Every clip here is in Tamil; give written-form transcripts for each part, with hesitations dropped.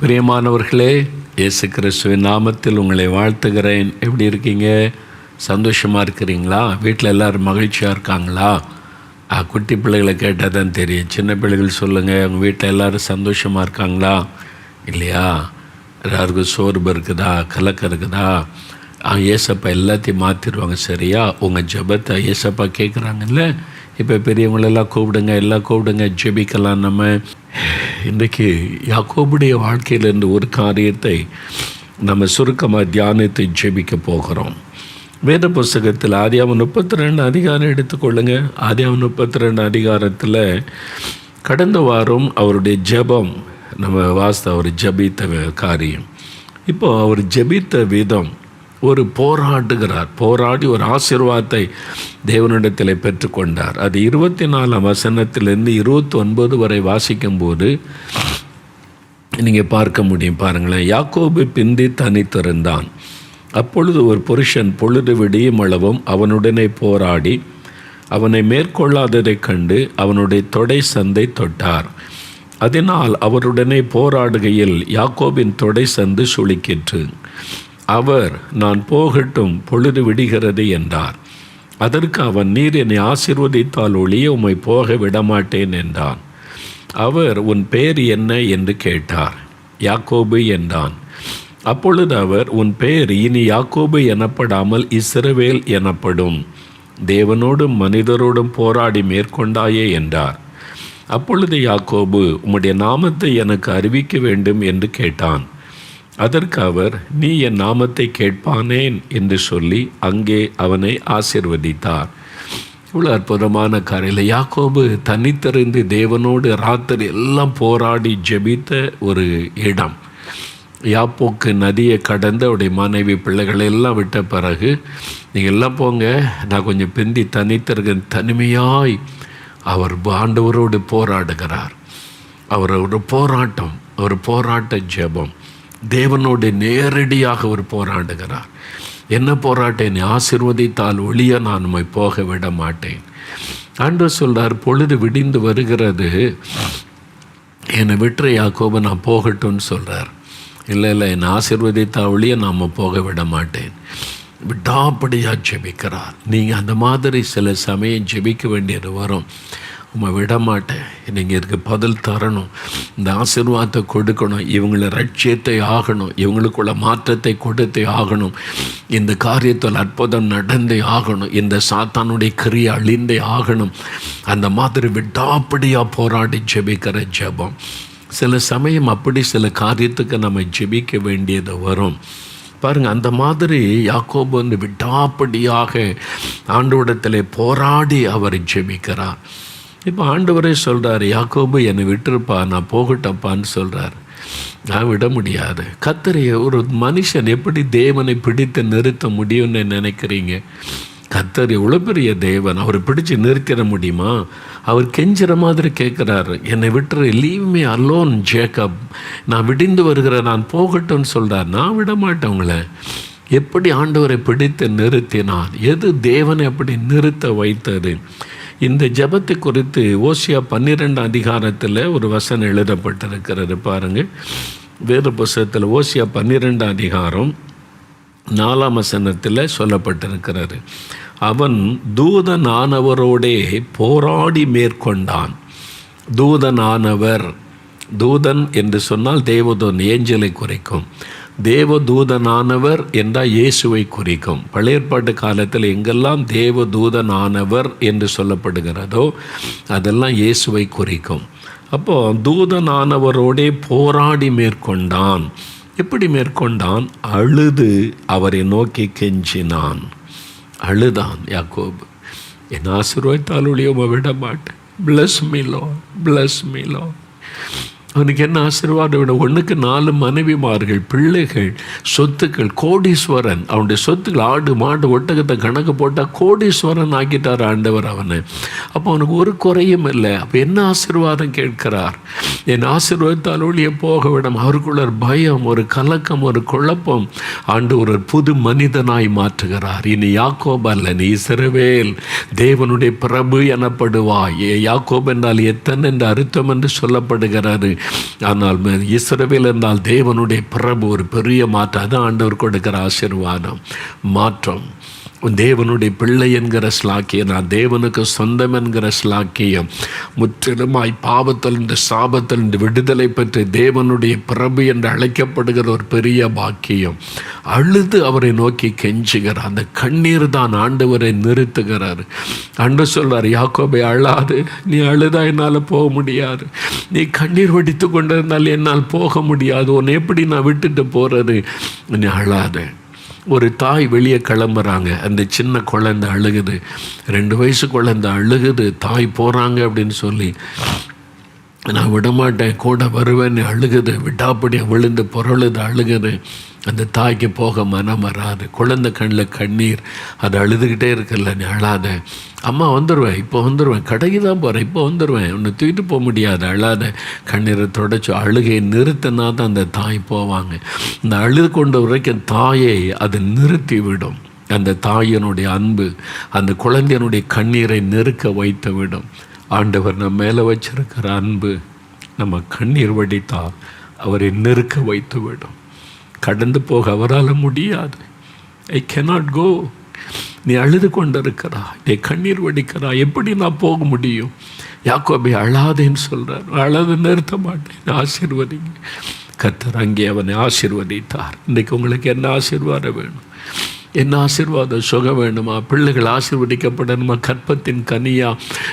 பிரியமானவர்களே, இயேசு கிறிஸ்துவின் நாமத்தில் உங்களை வாழ்த்துகிறேன். எப்படி இருக்கீங்க? சந்தோஷமாக இருக்கிறீங்களா? வீட்டில் எல்லோரும் மகிழ்ச்சியாக இருக்காங்களா? குட்டி பிள்ளைகளை கேட்டால் தான் தெரியும். சின்ன பிள்ளைகள் சொல்லுங்கள், உங்கள் வீட்டில் எல்லோரும் சந்தோஷமாக இருக்காங்களா இல்லையா? எல்லாருக்கும் சோர்வு இருக்குதா, கலக்கம் இருக்குதா? ஏசப்பா எல்லாத்தையும் மாற்றிடுவாங்க. சரியா? உங்கள் ஜெபத்தை ஏசப்பா கேட்குறாங்கல்ல. இப்போ பெரியவங்களெல்லாம் கூப்பிடுங்க, எல்லாம் கூப்பிடுங்க, ஜெபிக்கலாம். நம்ம இன்றைக்கி யாக்கோபுடைய வாழ்க்கையிலிருந்து ஒரு காரியத்தை நம்ம சுருக்கமாக தியானித்து ஜெபிக்க போகிறோம். வேத புஸ்தகத்தில் ஆதியாகமம் 32 அதிகாரம் எடுத்துக்கொள்ளுங்க. ஆதியாகமம் 32 அதிகாரத்தில் கடந்த வாரம் அவருடைய ஜெபம் நம்ம அவர் ஜெபித்த காரியம். இப்போ அவர் ஜெபித்த விதம், ஒரு போராடி ஒரு ஆசீர்வாதத்தை தேவனிடத்தில் பெற்றுக்கொண்டார். அது 24 வசனத்திலிருந்து 29 வரை வாசிக்கும்போது நீங்கள் பார்க்க முடியும். பாருங்களேன். யாக்கோபு பிந்தி தனித்திருந்தான். அப்பொழுது ஒரு புருஷன் பொழுது விடியும் அளவும் அவனுடனே போராடி அவனை மேற்கொள்ளாததைக் கண்டு அவனுடைய தொடை சந்தை தொட்டார். அதனால் அவருடனே போராடுகையில் யாக்கோபின் தொடை சந்து சுளுக்கிற்று. அவர், நான் போகட்டும், பொழுது விடுகிறது என்றார். அதற்கு அவன், நீர் என்னை ஆசீர்வதித்தால் ஒழிய உம்மை போக விடமாட்டேன் என்றான். அவர், உன் பெயர் என்ன என்று கேட்டார். யாக்கோபு என்றான். அப்பொழுது அவர், உன் பெயர் இனி யாக்கோபு எனப்படாமல் இஸ்ரவேல் எனப்படும், தேவனோடும் மனிதரோடும் போராடி மேற்கொண்டாயே என்றார். அப்பொழுது யாக்கோபு, உம்முடைய நாமத்தை எனக்கு அறிவிக்க வேண்டும் என்று கேட்டான். அதற்கு அவர், நீ என் நாமத்தை கேட்பானேன் என்று சொல்லி அங்கே அவனை ஆசீர்வதித்தார். இவ்வளோ அற்புதமான காரியம். யாக்கோபு தனித்திருந்து தேவனோடு ராத்திரி எல்லாம் போராடி ஜெபித்த ஒரு இடம். யாப்போக்கு நதியை கடந்து அவருடைய மனைவி பிள்ளைகளை எல்லாம் விட்ட பிறகு, நீங்கள் எல்லாம் போங்க, நான் கொஞ்சம் பிந்தி தனித்திருக்கேன். தனிமையாய் அவர் ஆண்டவரோடு போராடுகிறார். அவரோட போராட்டம், ஒரு போராட்ட ஜெபம். தேவனோடு நேரடியாக ஒரு போராடுகிறார். என்ன போராட்டம்? என்னை ஆசீர்வதித்தால் ஒழிய நான் உம்மை போக விட மாட்டேன். ஆண்டவர் சொல்றார், பொழுது விடிந்து வருகிறது, என்னை விட்டுற யாக்கோபு, நான் போகட்டும்னு சொல்கிறார். இல்லை என்னை ஆசீர்வதித்தால் ஒழிய நாம் போக விட மாட்டேன். விடாப்படியாக ஜெபிக்கிறார். நீங்கள் அந்த மாதிரி சில சமயம் ஜெபிக்க வேண்டியது வரும். உம்மை விட மாட்டேன், நீங்கள் இதுக்கு பதில் தரணும், இந்த ஆசீர்வாதத்தை கொடுக்கணும், இவங்களை ரட்சியத்தை ஆகணும், இவங்களுக்குள்ள மாற்றத்தை கொடுத்தே ஆகணும், இந்த காரியத்தில் அற்புதம் நடந்தே ஆகணும், இந்த சாத்தானுடைய கிரியை அழிந்தே ஆகணும். அந்த மாதிரி விடாப்படியாக போராடி ஜெபிக்கிற ஜெபம். சில சமயம் அப்படி சில காரியத்துக்கு நம்ம ஜெபிக்க வேண்டியது வரும். பாருங்கள், அந்த மாதிரி யாக்கோபு விடாப்படியாக ஆண்டவரிடத்தில் போராடி அவர் ஜெபிக்கிறார். இப்போ ஆண்டவரே சொல்கிறார், யாக்கோபு என்னை விட்டுருப்பா, நான் போகட்டப்பான்னு சொல்கிறார். நான் விட முடியாது. கர்த்தரை ஒரு மனுஷன் எப்படி தேவனை பிடித்து நிறுத்த முடியும்னு நினைக்கிறீங்க? கர்த்தர் எவ்வளோ பெரிய தேவன், அவரை பிடிச்சி நிறுத்திட முடியுமா? அவர் கெஞ்சுற மாதிரி கேட்குறாரு, என்னை விட்டுரு, லீவ் மீ அலோன் ஜேக்கப், நான் விடிந்து வருகிறேன், நான் போகட்டும்னு சொல்கிறார். நான் விட மாட்டேன் உங்களை. எப்படி ஆண்டவரை பிடித்து நிறுத்தினான்? எது தேவனை அப்படி நிறுத்த வைத்தது? இந்த ஜெபத்தை குறித்து ஓசியா 12 அதிகாரத்தில் ஒரு வசனம் எழுதப்பட்டிருக்கிறது. பாருங்கள், வேத புஸ்தகத்தில் ஓசியா 12 அதிகாரம் 4 வசனத்தில் சொல்லப்பட்டிருக்கிறது. அவன் தூதனானவரோடே போராடி மேற்கொண்டான். தூதனானவர், தூதன் என்று சொன்னால் தேவதூதன், ஏஞ்சலை குறிக்கும். தேவதூதனானவர் என்றால் இயேசுவை குறிக்கும். பழைய ஏற்பாட்டு காலத்தில் எங்கெல்லாம் தேவதூதனானவர் என்று சொல்லப்படுகிறதோ அதெல்லாம் இயேசுவை குறிக்கும். அப்போது தூதனானவரோடே போராடி மேற்கொண்டான். எப்படி மேற்கொண்டான்? அழுது அவரை நோக்கி கெஞ்சினான். அழுதான் யாக்கோபு. என் ஆசீர்வாதத்தால் ஒழிய விட மாட்டேன். Plus me Lord, plus me Lord. அவனுக்கு என்ன ஆசீர்வாதம் விட? 1க்கு 4 மனைவிமார்கள், பிள்ளைகள், சொத்துக்கள், கோடீஸ்வரன். அவனுடைய சொத்துக்கள், ஆடு மாடு ஒட்டகத்தை கணக்கு போட்டால் கோடீஸ்வரன் ஆக்கிட்டார் ஆண்டவர் அவனை. அப்போ அவனுக்கு ஒரு குறையும் இல்லை. அப்போ என்ன ஆசீர்வாதம் கேட்கிறார்? என் ஆசீர்வாதத்தால் ஒழிய போக விடும். அவருக்குள்ள ஒரு பயம், ஒரு கலக்கம், ஒரு குழப்பம். ஆண்டவர் ஒரு புது மனிதனாய் மாற்றுகிறார். இனி யாக்கோபு அல்ல, நீ இஸ்ரவேல், தேவனுடைய பிரபு எனப்படுவாய். யாக்கோபு என்றால் எத்தனை என்று அர்த்தம் என்று சொல்லப்படுகிறது. ஆனால் இஸ்ரவேல் என்றால் தேவனுடைய பிரபு, ஒரு பெரிய மாற்றம். அதான் ஆண்டவர் கொடுக்கிற ஆசீர்வாதம், மாற்றம். தேவனுடைய பிள்ளை என்கிற ஸ்லாக்கியம், நான் தேவனுக்கு சொந்தம் என்கிற ஸ்லாக்கியம், முற்றிலுமாய் பாவத்திலிருந்து சாபத்திலிருந்து விடுதலை பெற்று தேவனுடைய பிரபு என்று அழைக்கப்படுகிற ஒரு பெரிய பாக்கியம். அழுது அவரை நோக்கி கெஞ்சுகிறார். அந்த கண்ணீர் தான் ஆண்டவரை நிறுத்துகிறார். ஆண்டவர் சொல்றார், யாக்கோபே அழாது, நீ அழுதா என்னால் போக முடியாது, நீ கண்ணீர் வடித்து கொண்டிருந்தால் என்னால் போக முடியாது, உன்னை எப்படி நான் விட்டுட்டு போகிறது, நீ அழாத. ஒரு தாய் வெளியே கிளம்புறாங்க, அந்த சின்ன குழந்தை அழுகுது, 2 வயசு குழந்தை அழுகுது, தாய் போகிறாங்க அப்படின்னு சொல்லி, நான் விடமாட்டேன் கூட வருவேன்னு அழுகுது, விட்டாப்படியாக விழுந்து பொருளுது அழுகுது. அந்த தாய்க்கு போக மனம் வராது, குழந்தை கண்ணில் கண்ணீர், அது அழுதுகிட்டே இருக்குல்ல, நீ அழாத, அம்மா வந்துடுவேன், இப்போ வந்துடுவேன், கடைக்கு தான் போகிறேன், இப்போ வந்துடுவேன், உன்னை தூக்கிட்டு போக முடியாது, அழாத. கண்ணீரை தொடச்சி அழுகையை நிறுத்தினா தான் அந்த தாய் போவாங்க. இந்த அழுது கொண்ட வரைக்கும் தாயை அது நிறுத்தி விடும். அந்த தாயினுடைய அன்பு அந்த குழந்தையினுடைய கண்ணீரை நெருக்க வைத்து விடும். ஆண்டவர் நம்ம மேலே வச்சிருக்கிற அன்பு நம்ம கண்ணீர் வடித்தால் அவரை நெருக்க வைத்து விடும். கடந்து போக அவரால் முடியாது. ஐ cannot go. நீ அழுது கொண்டிருக்கிறா, நீ கண்ணீர் வடிக்கிறா, எப்படி நான் போக முடியும்? யாக்கோபே அழாதேன்னு சொல்கிறார். அழாத நிறுத்த மாட்டேன், ஆசீர்வதிங்க. கர்த்தர் அங்கே அவனை ஆசீர்வதித்தார். இன்றைக்கு உங்களுக்கு என்ன ஆசீர்வாதம் வேணும்? என்ன ஆசீர்வாதம்? சுகம் வேணுமா? பிள்ளைகள் ஆசீர்வதிக்கப்படணுமா? கற்பத்தின் கனியா?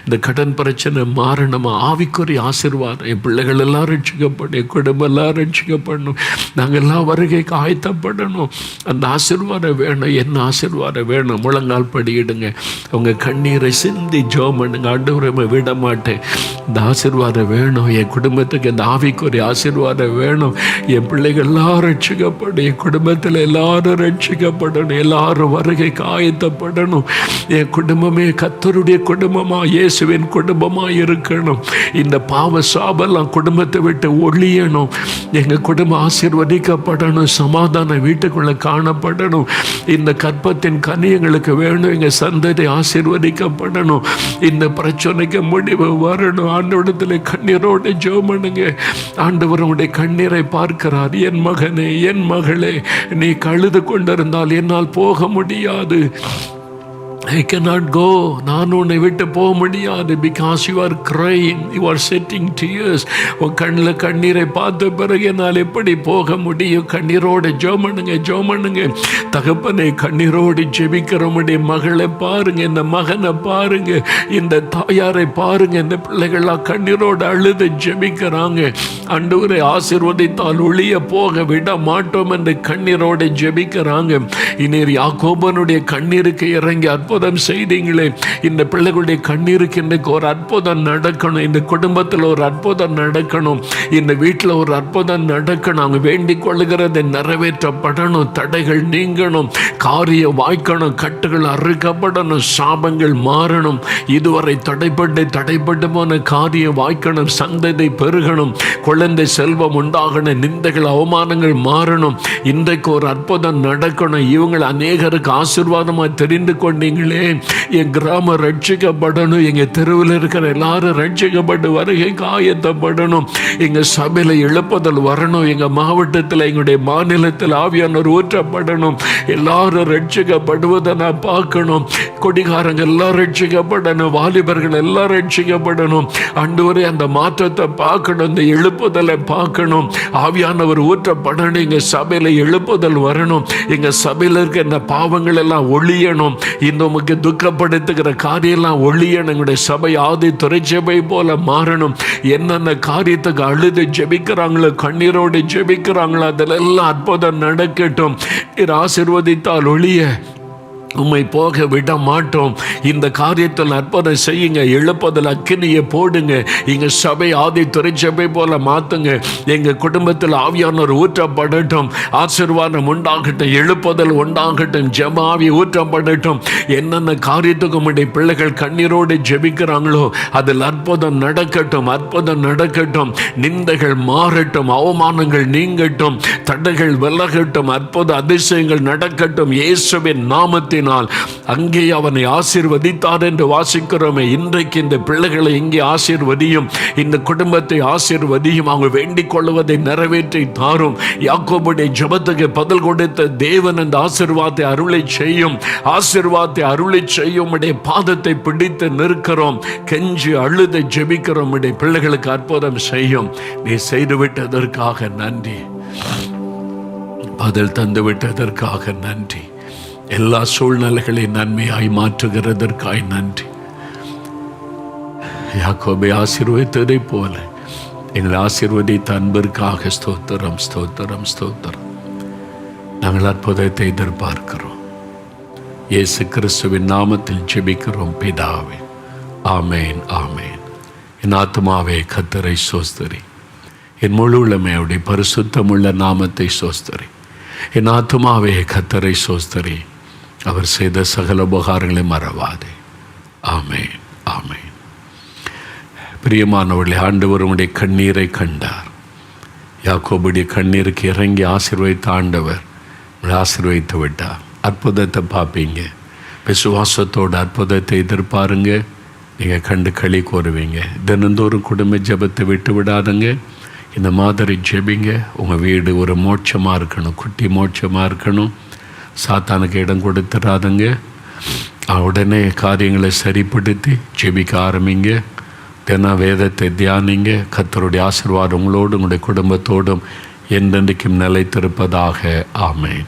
இந்த கடன் பிரச்சனை மாறணுமா? ஆவிக்குரிய ஆசீர்வாதம். என் பிள்ளைகள் எல்லாம் ரட்சிக்கப்படும், என் குடும்பம் எல்லாம் ரட்சிக்கப்படணும், நாங்கள் எல்லாம் வருகைக்கு ஆயத்தப்படணும். அந்த ஆசீர்வாதம் வேணும். என்ன ஆசீர்வாதம் வேணும்? முழங்கால் படியிடுங்க, உங்கள் கண்ணீரை சிந்தி ஜெபம் பண்ணுங்க. ஆண்டவரை விட மாட்டேன், இந்த ஆசீர்வாதம் வேணும். என் குடும்பத்துக்கு இந்த ஆவிக்குரிய ஆசீர்வாதம் வேணும். என் பிள்ளைகள் எல்லாம் ரட்சிக்கப்படும், என் குடும்பத்தில் எல்லாரும் ரட்சிக்கப்படணும், எல்லாரும் வருகைக்கு ஆயத்தப்படணும். என் குடும்பமே கர்த்தருடைய குடும்பமா, இயேசுவின் குடும்பமா இருக்கணும். இந்த பாவ சாபெல்லாம் குடும்பத்தை விட்டு ஒழியணும். எங்கள் குடும்பம் ஆசீர்வதிக்கப்படணும், சமாதான வீட்டுக்குள்ள காணப்படணும். இந்த கற்பத்தின் கனியங்களுக்கு வேணும். எங்கள் சந்ததி ஆசீர்வதிக்கப்படணும். இந்த பிரச்சனைக்கு முடிவு வரணும். ஆண்டவரிடத்தில் கண்ணீரோடு ஜெபம் பண்ணுங்க. ஆண்டவர் உடைய கண்ணீரை பார்க்கிறார். என் மகனே, என் மகளே, நீ கழுது கொண்டிருந்தால் என்னால் போக முடியாது. I cannot go. நான் உன்னை விட்டு போக முடியாது. Because you are crying, you are shedding tears. உன் கண்ணில் கண்ணீரை பார்த்த பிறகு என்னால் எப்படி போக முடியும்? கண்ணீரோடு ஜெபம் பண்ணுங்க. தகப்பனை கண்ணீரோடு ஜெபிக்கிறவனுடைய மகளை பாருங்க, இந்த மகனை பாருங்க, இந்த தாயாரை பாருங்க. இந்த பிள்ளைகள்லாம் கண்ணீரோடு அழுது ஜெபிக்கிறாங்க. ஆண்டவரை ஆசீர்வதித்தால் ஒளிய போக விட மாட்டோம் என்று கண்ணீரோடு ஜெபிக்கிறாங்க. இனி யாக்கோபனுடைய கண்ணீருக்கு இறங்கி அற்புதம் செய்தீங்களே. இந்த பிள்ளைகளுடைய கண்ணீருக்கு இன்றைக்கு ஒரு அற்புதம் நடக்கணும். இந்த குடும்பத்தில் ஒரு அற்புதம் நடக்கணும். இந்த வீட்டில் ஒரு அற்புதம் நடக்கணும். அவங்க வேண்டிக் கொள்ளுகிறதை நிறைவேற்றப்படணும். தடைகள் நீங்கணும், காரியம் வாய்க்கணும், கட்டுகள் அறுக்கப்படணும், சாபங்கள் மாறணும். இதுவரை தடைப்பட்டு போன காரியம் வாய்க்கணும், சந்ததி பெருகணும், குழந்தை செல்வம் உண்டாகணும், நிந்தைகள் அவமானங்கள் மாறணும். இன்றைக்கு ஒரு அற்புதம் நடக்கணும். இவங்களை அநேகருக்கு ஆசீர்வாதமாக தெரிந்து கொண்டீங்களே. என் கிராமம் ரட்சிக்கப்படணும், எங்க தெருவில் இருக்கிற எல்லாரும் ரட்சிக்கப்பட்டு வருகைக்கு ஆயத்தப்படணும். எங்க சபையில எழுப்புதல் வரணும். எங்க மாவட்டத்தில், எங்களுடைய மாநிலத்தில் ஆவியானவர் ஊற்றப்படணும். எல்லாரும் ரட்சிக்கப்படுவதை நான் பார்க்கணும். கொடிகாரங்க எல்லாம் ரட்சிக்கப்படணும், வாலிபர்கள் எல்லாம் ரட்சிக்கப்படணும். ஆண்டவரே, அந்த மாற்றத்தை பார்க்கணும், இந்த எழுப்புதலை பார்க்கணும். ஆவியானவர் ஊற்றப்படணும். எங்க சபையில எழுப்புதல் வரணும். எங்க சபையில் இருக்க இந்த பாவங்கள் எல்லாம் ஒழியணும். இந்த உமக்கு துக்கப்படுத்துகிற காரியெல்லாம் ஒழியணும். எங்களுடைய சபை ஆதி துறைச்சபை போல மாறணும். என்னென்ன காரியத்துக்கு அழுது ஜெபிக்கிறாங்களோ, கண்ணீரோடு ஜெபிக்கிறாங்களோ, அதிலெல்லாம் அற்புதம் நடக்கட்டும். ஆசீர்வதித்தால் ஒழிய உம்மை போக விட மாட்டோம். இந்த காரியத்தில் அற்புதம் செய்யுங்க. எழுப்பதில் அக்கினியை போடுங்க. எங்கள் சபை ஆதி துறைச்சபை போல மாற்றுங்க. எங்கள் குடும்பத்தில் ஆவியானவர் ஊற்றப்படட்டும். ஆசீர்வாதம் உண்டாகட்டும், எழுப்புதல் உண்டாகட்டும், ஜெபாவி ஊற்றப்படட்டும். என்னென்ன காரியத்துக்கு உம்முடைய பிள்ளைகள் கண்ணீரோடு ஜெபிக்கிறாங்களோ அதில் அற்புதம் நடக்கட்டும், அற்புதம் நடக்கட்டும். நிந்தைகள் மாறட்டும், அவமானங்கள் நீங்கட்டும், தடைகள் விலகட்டும், அற்புத அதிசயங்கள் நடக்கட்டும். இயேசுவின் நாமத்தில் பயன்படுத்தினால் அங்கே அவனை ஆசீர்வதித்தார் என்று வாசிக்கிறோமே. இன்றைக்கு இந்த பிள்ளைகளை இங்கே ஆசீர்வதியும், இந்த குடும்பத்தை ஆசீர்வதியும். அவங்க வேண்டிக் கொள்வதை நிறைவேற்றி தாரும். யாக்கோபுடைய ஜெபத்துக்கு பதில் கொடுத்த தேவன் அந்த ஆசீர்வாதத்தை அருளை செய்யும், ஆசீர்வாதத்தை அருளை செய்யும். உடைய பாதத்தை பிடித்து நிற்கிறோம், கெஞ்சி அழுதை ஜெபிக்கிறோம். உடைய பிள்ளைகளுக்கு அற்புதம் செய்யும். நீ செய்துவிட்டதற்காக நன்றி, பதில் தந்து விட்டதற்காக நன்றி, எல்லா சூழ்நிலைகளை நன்மையாய் மாற்றுகிறதற்காய் நன்றி. யாக்கோபை ஆசீர்வதித்ததை போல எங்களை ஆசீர்வதித்த அன்பிற்காக ஸ்தோத்திரம், ஸ்தோத்திரம், ஸ்தோத்திரம். நாங்கள் அற்புதத்தை எதிர்பார்க்கிறோம். இயேசு கிறிஸ்துவின் நாமத்தில் ஜெபிக்கிறோம் பிதாவே, ஆமேன், ஆமேன். என் ஆத்துமாவே கர்த்தரை ஸ்தோத்திரி, என் முழு உள்ளமையுடைய பரிசுத்தமுள்ள நாமத்தை ஸ்தோத்திரி. என் ஆத்துமாவே கர்த்தரை ஸ்தோத்திரி, அவர் செய்த சகல உபகாரங்களை மறவாதே. ஆமேன், ஆமேன். பிரியமானவர்களே, ஆண்டவர் உம்முடைய கண்ணீரை கண்டார். யாக்கோபுடைய கண்ணீருக்கு இறங்கி ஆசீர்வதித்த ஆண்டவர் ஆசீர்வதித்து விட்டார். அற்புதத்தை பார்ப்பீங்க. விசுவாசத்தோட அற்புதத்தை எதிர்பாருங்க. நீங்கள் கண்டு களி கோருவீங்க. தினந்தோறும் குடும்ப ஜெபத்தை விட்டு விடாதுங்க. இந்த மாதிரி ஜெபிங்க. உங்கள் வீடு ஒரு மோட்சமாக இருக்கணும், குட்டி மோட்சமாக இருக்கணும். சாத்தானுக்கு இடம் கொடுத்துடாதுங்க. உடனே காரியங்களை சரிப்படுத்தி ஜெபிக்க ஆரம்பிங்க. தின வேதத்தை தியானிங்க. கர்த்தருடைய ஆசீர்வாதம் உங்களோடும் உங்களுடைய குடும்பத்தோடும் என்றென்றைக்கும் நிலைத்திருப்பதாக. ஆமேன்.